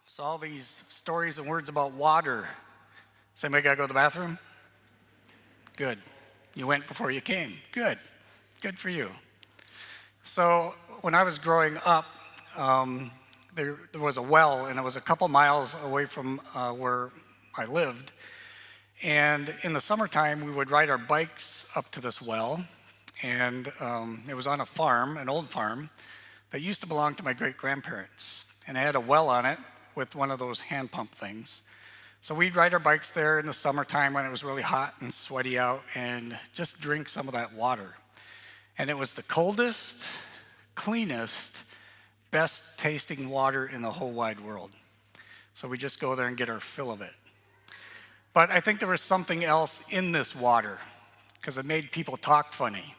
So all these stories and words about water. Does anybody got to go to the bathroom? Good. You went before you came. Good. Good for you. So when I was growing up, there was a well, and it was a couple miles away from where I lived. And in the summertime, we would ride our bikes up to this well. And it was on a farm, an old farm, that used to belong to my great-grandparents. And it had a well on it with one of those hand pump things. So we'd ride our bikes there in the summertime when it was really hot and sweaty out and just drink some of that water. And it was the coldest, cleanest, best tasting water in the whole wide world. So we just go there and get our fill of it. But I think there was something else in this water because it made people talk funny.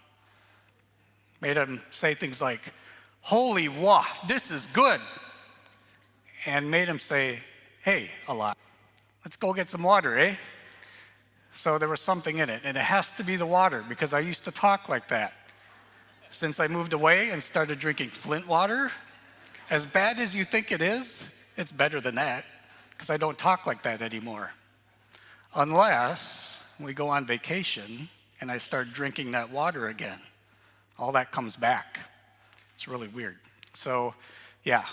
Made them say things like, "Holy wah, this is good." And made them say, "Hey," a lot. "Let's go get some water, eh?" So there was something in it, and it has to be the water because I used to talk like that. Since I moved away and started drinking Flint water, as bad as you think it is, it's better than that because I don't talk like that anymore. Unless we go on vacation and I start drinking that water again. All that comes back. It's really weird. So, yeah.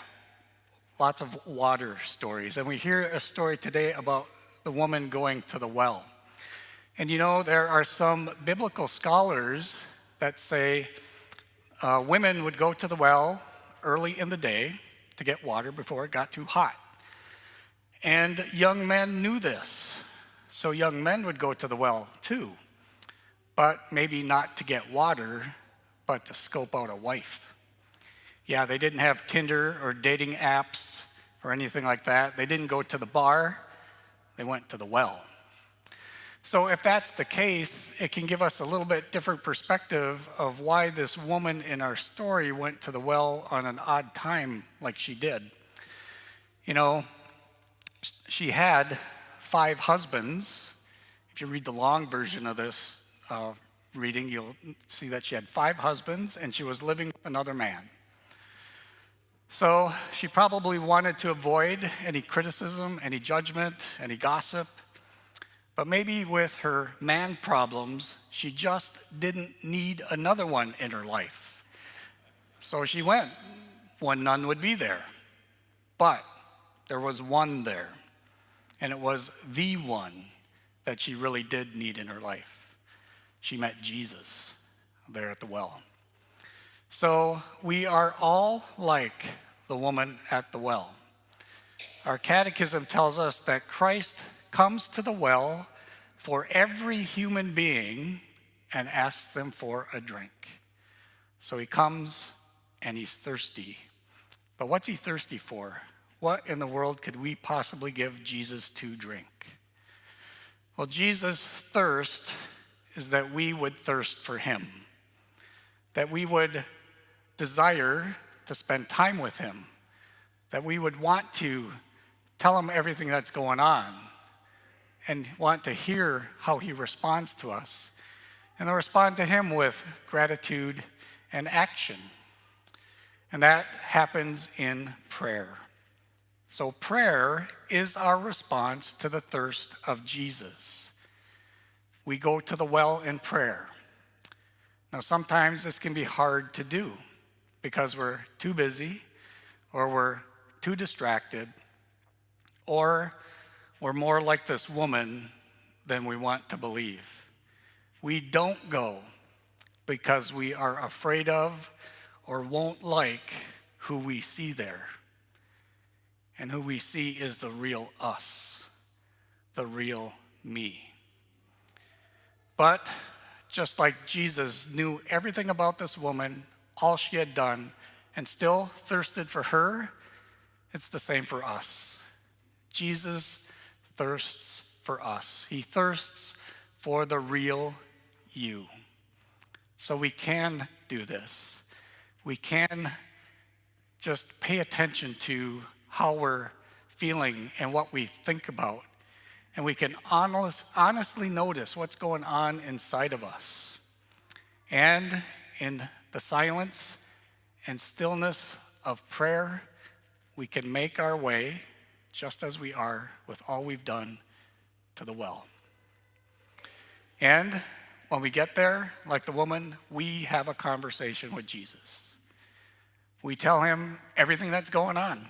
Lots of water stories. And we hear a story today about the woman going to the well. And you know, there are some biblical scholars that say women would go to the well early in the day to get water before it got too hot. And young men knew this. So young men would go to the well too, but maybe not to get water, but to scope out a wife. Yeah, they didn't have Tinder or dating apps or anything like that. They didn't go to the bar. They went to the well. So if that's the case, it can give us a little bit different perspective of why this woman in our story went to the well on an odd time like she did. You know, she had 5 husbands. If you read the long version of this reading, you'll see that she had 5 husbands and she was living with another man. So she probably wanted to avoid any criticism, any judgment, any gossip. But maybe with her man problems, she just didn't need another one in her life. So she went when none would be there. But there was one there. And it was the one that she really did need in her life. She met Jesus there at the well. So we are all like the woman at the well. Our catechism tells us that Christ comes to the well for every human being and asks them for a drink. So he comes and he's thirsty. But what's he thirsty for? What in the world could we possibly give Jesus to drink? Well, Jesus' thirst is that we would thirst for him, that we would desire to spend time with him, that we would want to tell him everything that's going on and want to hear how he responds to us and to respond to him with gratitude and action. And that happens in prayer. So prayer is our response to the thirst of Jesus. We go to the well in prayer. Now, sometimes this can be hard to do because we're too busy or we're too distracted or we're more like this woman than we want to believe. We don't go because we are afraid of or won't like who we see there. And who we see is the real us, the real me. But just like Jesus knew everything about this woman, all she had done, and still thirsted for her, it's the same for us. Jesus thirsts for us. He thirsts for the real you. So we can do this. We can just pay attention to how we're feeling and what we think about. And we can honestly notice what's going on inside of us. And in the silence and stillness of prayer, we can make our way just as we are with all we've done to the well. And when we get there, like the woman, we have a conversation with Jesus. We tell him everything that's going on,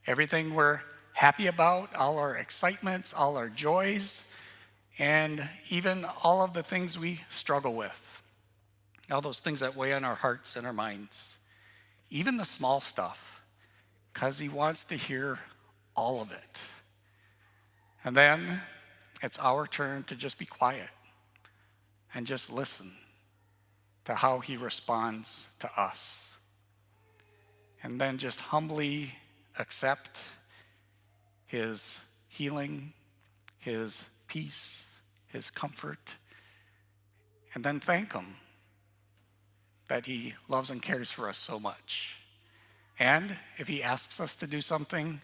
everything we're happy about, all our excitements, all our joys, and even all of the things we struggle with, all those things that weigh on our hearts and our minds, even the small stuff, because he wants to hear all of it. And then it's our turn to just be quiet and just listen to how he responds to us. And then just humbly accept his healing, his peace, his comfort, and then thank him that he loves and cares for us so much. And if he asks us to do something,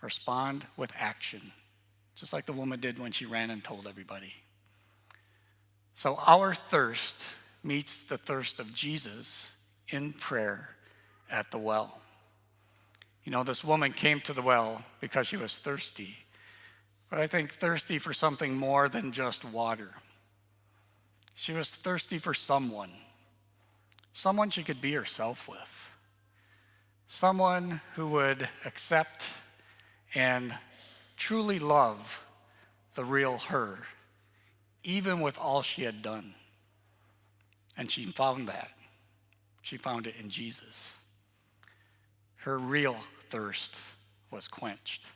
respond with action, just like the woman did when she ran and told everybody. So our thirst meets the thirst of Jesus in prayer at the well. You know, this woman came to the well because she was thirsty, but I think thirsty for something more than just water. She was thirsty for someone she could be herself with, someone who would accept and truly love the real her, even with all she had done. And she found that. She found it in Jesus. Her real thirst was quenched.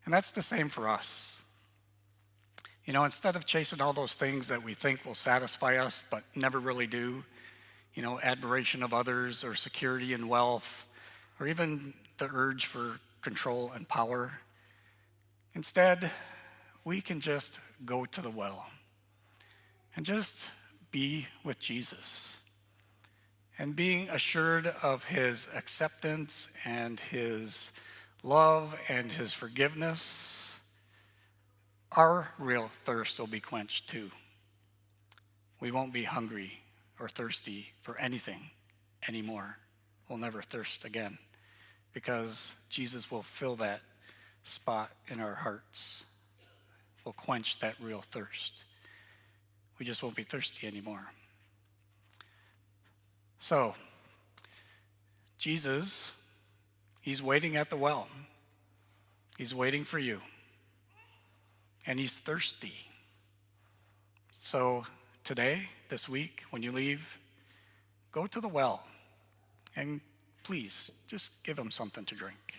And that's the same for us. You know, instead of chasing all those things that we think will satisfy us but never really do, you know, admiration of others or security and wealth, or even the urge for control and power, instead, we can just go to the well and just be with Jesus. And being assured of his acceptance and his love and his forgiveness, our real thirst will be quenched too. We won't be hungry or thirsty for anything anymore. We'll never thirst again because Jesus will fill that spot in our hearts. Will quench that real thirst. We just won't be thirsty anymore. So, Jesus, he's waiting at the well. He's waiting for you. And he's thirsty. So today, this week, when you leave, go to the well and please just give him something to drink.